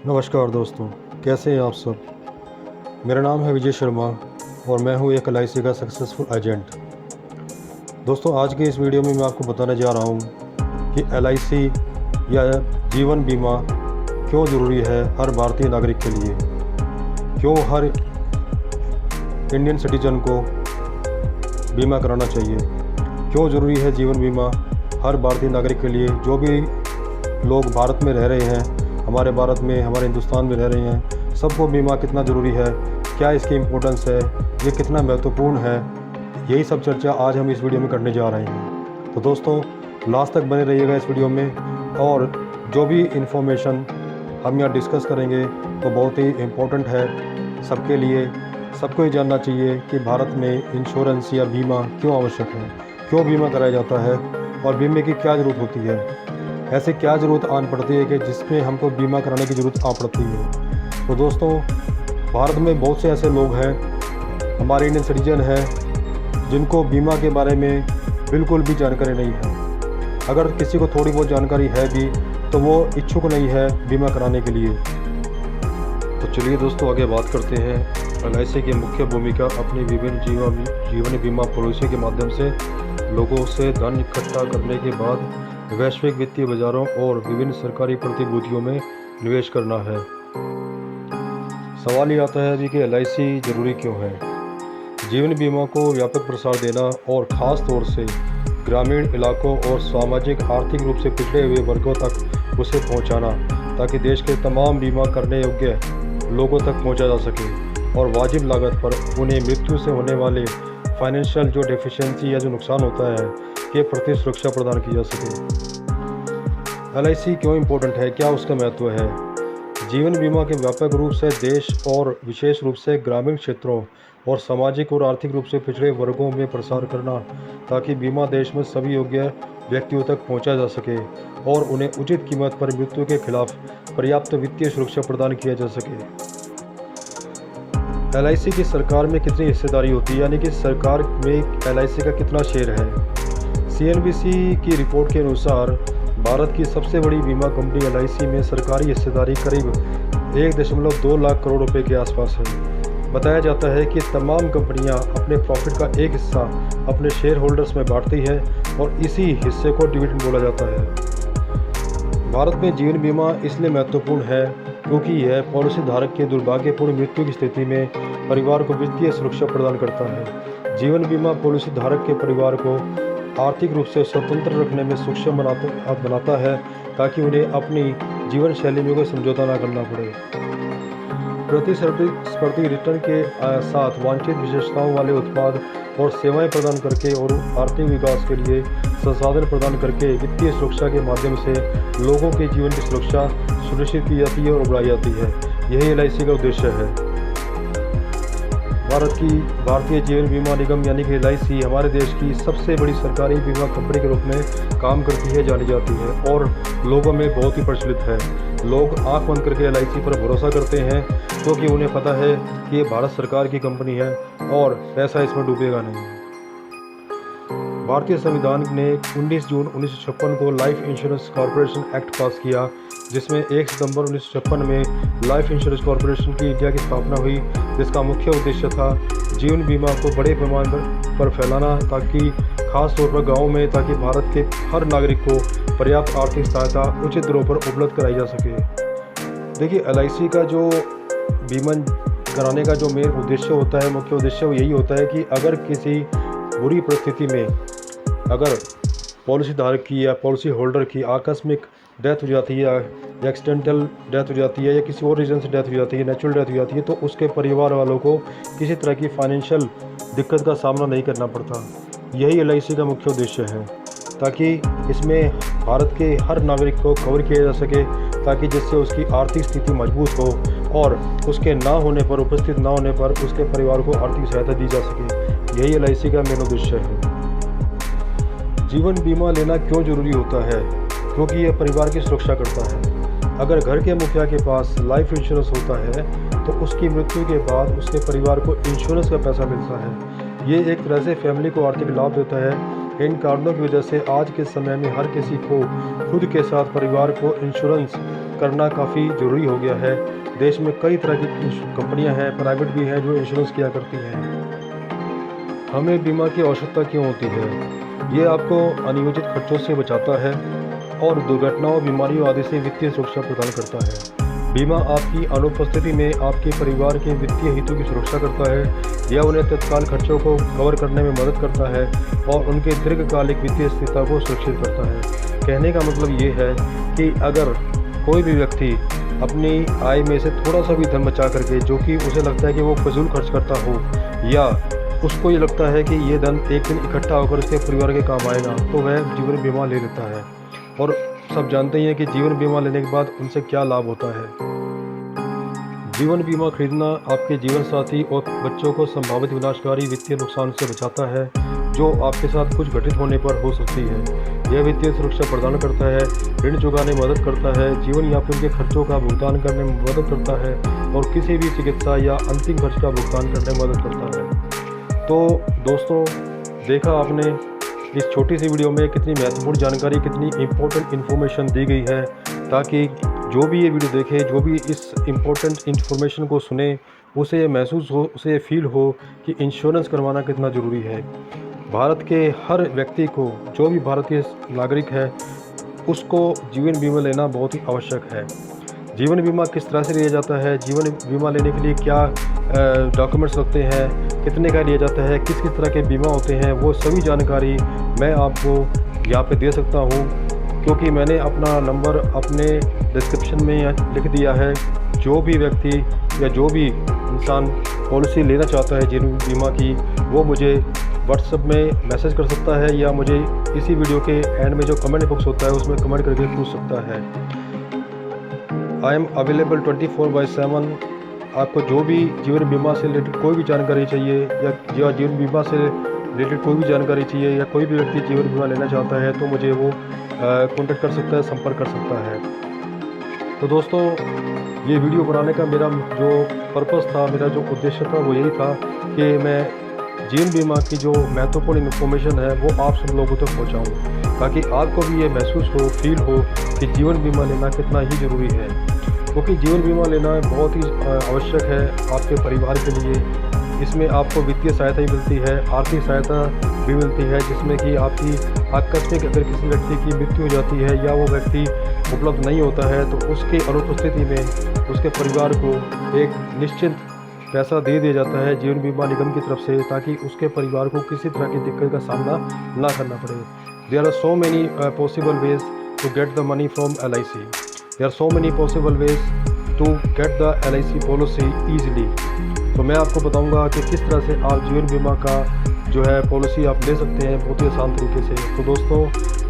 नमस्कार दोस्तों, कैसे हैं आप सब। मेरा नाम है विजय शर्मा और मैं हूं एक LIC का सक्सेसफुल एजेंट। दोस्तों, आज के इस वीडियो में मैं आपको बताने जा रहा हूं कि LIC या जीवन बीमा क्यों ज़रूरी है हर भारतीय नागरिक के लिए। क्यों हर इंडियन सिटीजन को बीमा कराना चाहिए। क्यों ज़रूरी है जीवन बीमा हर भारतीय नागरिक के लिए। जो भी लोग भारत में रह रहे हैं, हमारे भारत में, हमारे हिंदुस्तान में रह रहे हैं, सबको बीमा कितना ज़रूरी है, क्या इसकी इम्पोर्टेंस है, ये कितना महत्वपूर्ण है, यही सब चर्चा आज हम इस वीडियो में करने जा रहे हैं। तो दोस्तों, लास्ट तक बने रहिएगा इस वीडियो में। और जो भी इन्फॉर्मेशन हम यहाँ डिस्कस करेंगे तो बहुत ही इम्पोर्टेंट है सबके लिए। सबको ये जानना चाहिए कि भारत में इंश्योरेंस या बीमा क्यों आवश्यक है, क्यों बीमा कराया जाता है और बीमे की क्या ज़रूरत होती है। ऐसे क्या ज़रूरत आन पड़ती है कि जिसमें हमको बीमा कराने की ज़रूरत आ पड़ती है। तो दोस्तों, भारत में बहुत से ऐसे लोग हैं, हमारे इंडियन सिटीजन हैं, जिनको बीमा के बारे में बिल्कुल भी जानकारी नहीं है। अगर किसी को थोड़ी बहुत जानकारी है भी तो वो इच्छुक नहीं है बीमा कराने के लिए। तो चलिए दोस्तों, आगे बात करते हैं। LIC की मुख्य भूमिका अपनी विभिन्न जीवन बीमा पॉलिसी के माध्यम से लोगों से धन इकट्ठा करने के बाद वैश्विक वित्तीय बाजारों और विभिन्न सरकारी प्रतिभूतियों में निवेश करना है। सवाल ये आता है अभी कि LIC ज़रूरी क्यों है। जीवन बीमा को व्यापक प्रसार देना और ख़ास तौर से ग्रामीण इलाकों और सामाजिक आर्थिक रूप से पिछड़े हुए वर्गों तक उसे पहुंचाना, ताकि देश के तमाम बीमा करने योग्य लोगों तक पहुंचा जा सके और वाजिब लागत पर उन्हें मृत्यु से होने वाले फाइनेंशियल जो डेफिशिएंसी या जो नुकसान होता है के प्रति सुरक्षा प्रदान की जा सके। LIC क्यों इम्पोर्टेंट है, क्या उसका महत्व है। जीवन बीमा के व्यापक रूप से देश और विशेष रूप से ग्रामीण क्षेत्रों और सामाजिक और आर्थिक रूप से पिछड़े वर्गों में प्रसार करना, ताकि बीमा देश में सभी योग्य व्यक्तियों तक पहुंचा जा सके और उन्हें उचित कीमत पर मृत्यु के खिलाफ पर्याप्त वित्तीय सुरक्षा प्रदान किया जा सके। LIC की सरकार में कितनी हिस्सेदारी होती है, यानी कि सरकार में LIC का कितना शेयर है। CNBC की रिपोर्ट के अनुसार भारत की सबसे बड़ी बीमा कंपनी LIC में सरकारी हिस्सेदारी करीब 1.2 लाख करोड़ रुपए के आसपास है। बताया जाता है कि तमाम कंपनियां अपने प्रॉफिट का एक हिस्सा अपने शेयर होल्डर्स में बांटती है और इसी हिस्से को डिविडेंड बोला जाता है। भारत में जीवन बीमा इसलिए महत्वपूर्ण है क्योंकि यह पॉलिसी धारक के दुर्भाग्यपूर्ण मृत्यु की स्थिति में परिवार को वित्तीय सुरक्षा प्रदान करता है। जीवन बीमा पॉलिसी धारक के परिवार को आर्थिक रूप से स्वतंत्र रखने में सक्षम बनाता है, ताकि उन्हें अपनी जीवन शैली में कोई समझौता न करना पड़े। प्रतिस्पर्धी रिटर्न के साथ वांछित विशेषताओं वाले उत्पाद और सेवाएं प्रदान करके और आर्थिक विकास के लिए संसाधन प्रदान करके वित्तीय सुरक्षा के माध्यम से लोगों के जीवन की सुरक्षा सुनिश्चित की जाती है और बढ़ाई जाती है। यही LIC का उद्देश्य है। भारतीय जीवन बीमा निगम यानी कि LIC हमारे देश की सबसे बड़ी सरकारी बीमा कंपनी के रूप में काम करती है, जानी जाती है और लोगों में बहुत ही प्रचलित है। लोग आंख बंद करके LIC पर भरोसा करते हैं क्योंकि उन्हें पता है कि ये भारत सरकार की कंपनी है और पैसा इसमें डूबेगा नहीं। भारतीय संविधान ने 19 जून 1956 को लाइफ इंश्योरेंस कॉरपोरेशन एक्ट पास किया, जिसमें 1 सितंबर 1956 में लाइफ इंश्योरेंस कॉरपोरेशन की इंडिया की स्थापना हुई, जिसका मुख्य उद्देश्य था जीवन बीमा को बड़े पैमाने पर फैलाना, ताकि खास तौर पर गाँव में, ताकि भारत के हर नागरिक को पर्याप्त आर्थिक सहायता उचित दरों पर उपलब्ध कराई जा सके। देखिए, LIC का जो बीमा कराने का जो मेन उद्देश्य होता है, मुख्य उद्देश्य वो यही होता है कि अगर किसी बुरी परिस्थिति में अगर पॉलिसी धारक की या पॉलिसी होल्डर की आकस्मिक डेथ हो जाती है या एक्सीडेंटल डेथ हो जाती है या किसी और रीज़न से डेथ हो जाती है, नेचुरल डेथ हो जाती है, तो उसके परिवार वालों को किसी तरह की फाइनेंशियल दिक्कत का सामना नहीं करना पड़ता। यही LIC का मुख्य उद्देश्य है, ताकि इसमें भारत के हर नागरिक को कवर किया जा सके, ताकि जिससे उसकी आर्थिक स्थिति मजबूत हो और उसके ना होने पर, उपस्थित ना होने पर उसके परिवार को आर्थिक सहायता दी जा सके। यही LIC का मेन उद्देश्य है। जीवन बीमा लेना क्यों ज़रूरी होता है, क्योंकि यह परिवार की सुरक्षा करता है। अगर घर के मुखिया के पास लाइफ इंश्योरेंस होता है तो उसकी मृत्यु के बाद उसके परिवार को इंश्योरेंस का पैसा मिलता है। ये एक तरह से फैमिली को आर्थिक लाभ देता है इन कारणों की वजह से आज के समय में हर किसी को खुद के साथ परिवार को इंश्योरेंस करना काफ़ी ज़रूरी हो गया है। देश में कई तरह की कंपनियां हैं, प्राइवेट भी हैं, जो इंश्योरेंस किया करती हैं। हमें बीमा की आवश्यकता क्यों होती है? ये आपको अनियोजित खर्चों से बचाता है और दुर्घटनाओं, बीमारियों आदि से वित्तीय सुरक्षा प्रदान करता है। बीमा आपकी अनुपस्थिति में आपके परिवार के वित्तीय हितों की सुरक्षा करता है या उन्हें तत्काल खर्चों को कवर करने में मदद करता है और उनके दीर्घकालिक वित्तीय स्थिरता को सुरक्षित करता है। कहने का मतलब ये है कि अगर कोई भी व्यक्ति अपनी आय में से थोड़ा सा भी धन बचा करके, जो कि उसे लगता है कि वो फजूल खर्च करता हो या उसको ये लगता है कि ये धन एक दिन इकट्ठा होकर उसके परिवार के काम आएगा, तो वह जीवन बीमा ले लेता है। और सब जानते ही हैं कि जीवन बीमा लेने के बाद उनसे क्या लाभ होता है। जीवन बीमा खरीदना आपके जीवन साथी और बच्चों को संभावित विनाशकारी वित्तीय नुकसान से बचाता है जो आपके साथ कुछ घटित होने पर हो सकती है। यह वित्तीय सुरक्षा प्रदान करता है, ऋण चुकाने में मदद करता है, जीवन यापन के खर्चों का भुगतान करने में मदद करता है और किसी भी चिकित्सा या अंतिम खर्च का भुगतान करने में मदद करता है। तो दोस्तों, देखा आपने इस छोटी सी वीडियो में कितनी महत्वपूर्ण जानकारी, कितनी इम्पोर्टेंट इन्फॉर्मेशन दी गई है, ताकि जो भी ये वीडियो देखे, जो भी इस इम्पोर्टेंट इन्फॉर्मेशन को सुने, उसे ये महसूस हो, उसे ये फील हो कि इंश्योरेंस करवाना कितना ज़रूरी है। भारत के हर व्यक्ति को, जो भी भारतीय नागरिक है, उसको जीवन बीमा लेना बहुत ही आवश्यक है। जीवन बीमा किस तरह से लिया जाता है, जीवन बीमा लेने के लिए क्या डॉक्यूमेंट्स लगते हैं, कितने का लिया जाता है, किस किस तरह के बीमा होते हैं, वो सभी जानकारी मैं आपको यहाँ पे दे सकता हूँ, क्योंकि मैंने अपना नंबर अपने डिस्क्रिप्शन में लिख दिया है। जो भी व्यक्ति या जो भी इंसान पॉलिसी लेना चाहता है जीवन बीमा की, वो मुझे व्हाट्सएप में मैसेज कर सकता है या मुझे इसी वीडियो के एंड में जो कमेंट बॉक्स होता है उसमें कमेंट करके पूछ सकता है। I am available 24/7। आपको जो भी जीवन बीमा से रिलेटेड कोई भी जानकारी चाहिए या जीवन बीमा से रिलेटेड कोई भी जानकारी चाहिए या कोई भी व्यक्ति जीवन बीमा लेना चाहता है, तो मुझे वो कॉन्टेक्ट कर सकता है, संपर्क कर सकता है। तो दोस्तों, ये वीडियो बनाने का मेरा जो पर्पस था, मेरा जो उद्देश्य था, वो यही था कि मैं जीवन बीमा की जो महत्वपूर्ण इन्फॉर्मेशन है वो आप सब लोगों तक पहुंचाऊं, ताकि आपको भी ये महसूस हो, फील हो कि जीवन बीमा लेना कितना ही ज़रूरी है। क्योंकि जीवन बीमा लेना बहुत ही आवश्यक है आपके परिवार के लिए। इसमें आपको वित्तीय सहायता भी मिलती है, आर्थिक सहायता भी मिलती है, जिसमें कि आपकी आकस्मिक अगर किसी व्यक्ति की मृत्यु हो जाती है या वो व्यक्ति उपलब्ध नहीं होता है, तो उसके अनुपस्थिति में उसके परिवार को एक निश्चित पैसा दे दिया जाता है जीवन बीमा निगम की तरफ से, ताकि उसके परिवार को किसी तरह की दिक्कत का सामना ना करना पड़े। There are so many possible ways to get the money from LIC। There are so many possible ways to get the LIC policy easily. तो मैं आपको बताऊंगा कि किस तरह से आप जीवन बीमा का जो है पॉलिसी आप ले सकते हैं बहुत ही आसान तरीके से। तो दोस्तों,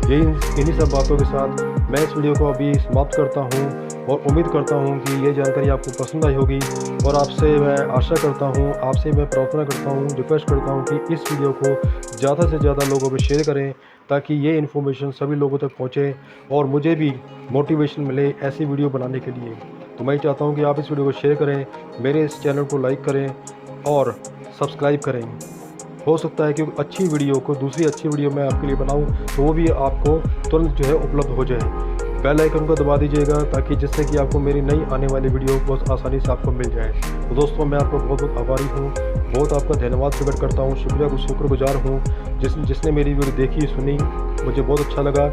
इन्हीं सब बातों के साथ मैं इस वीडियो को अभी समाप्त करता हूं और उम्मीद करता हूं कि ये जानकारी आपको पसंद आई होगी। और आपसे मैं आशा करता हूं, आपसे मैं प्रार्थना करता हूं, रिक्वेस्ट करता हूं कि इस वीडियो को ज़्यादा से ज़्यादा लोगों में शेयर करें, ताकि ये इन्फॉर्मेशन सभी लोगों तक पहुँचे और मुझे भी मोटिवेशन मिले ऐसी वीडियो बनाने के लिए। तो मैं चाहता हूँ कि आप इस वीडियो को शेयर करें, मेरे इस चैनल को लाइक करें और सब्सक्राइब करें। हो सकता है कि अच्छी वीडियो को, दूसरी अच्छी वीडियो मैं आपके लिए बनाऊं, तो वो भी आपको तुरंत जो है उपलब्ध हो जाए। बेल आइकन को दबा दीजिएगा, ताकि जिससे कि आपको मेरी नई आने वाली वीडियो बहुत आसानी से आपको मिल जाए। तो दोस्तों, मैं आपको बहुत बहुत आभारी हूँ, बहुत आपका धन्यवाद प्रकट करता हूँ, शुक्रगुजार हूँ जिसने मेरी वीडियो देखी, सुनी, मुझे बहुत अच्छा लगा।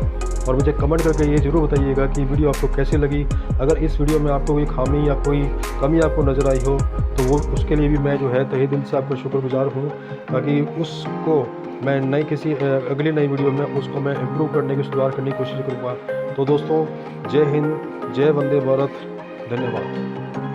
और मुझे कमेंट करके ये ज़रूर बताइएगा कि वीडियो आपको कैसी लगी। अगर इस वीडियो में आपको कोई खामी या कोई कमी आपको नज़र आई हो, तो वो उसके लिए भी मैं जो है तहे दिल से आपका शुक्रगुजार हूँ, ताकि उसको मैं अगली नई वीडियो में उसको मैं इम्प्रूव करने की, सुधार करने की कोशिश करूँगा। तो दोस्तों, जय हिंद, जय वंदे भारत, धन्यवाद।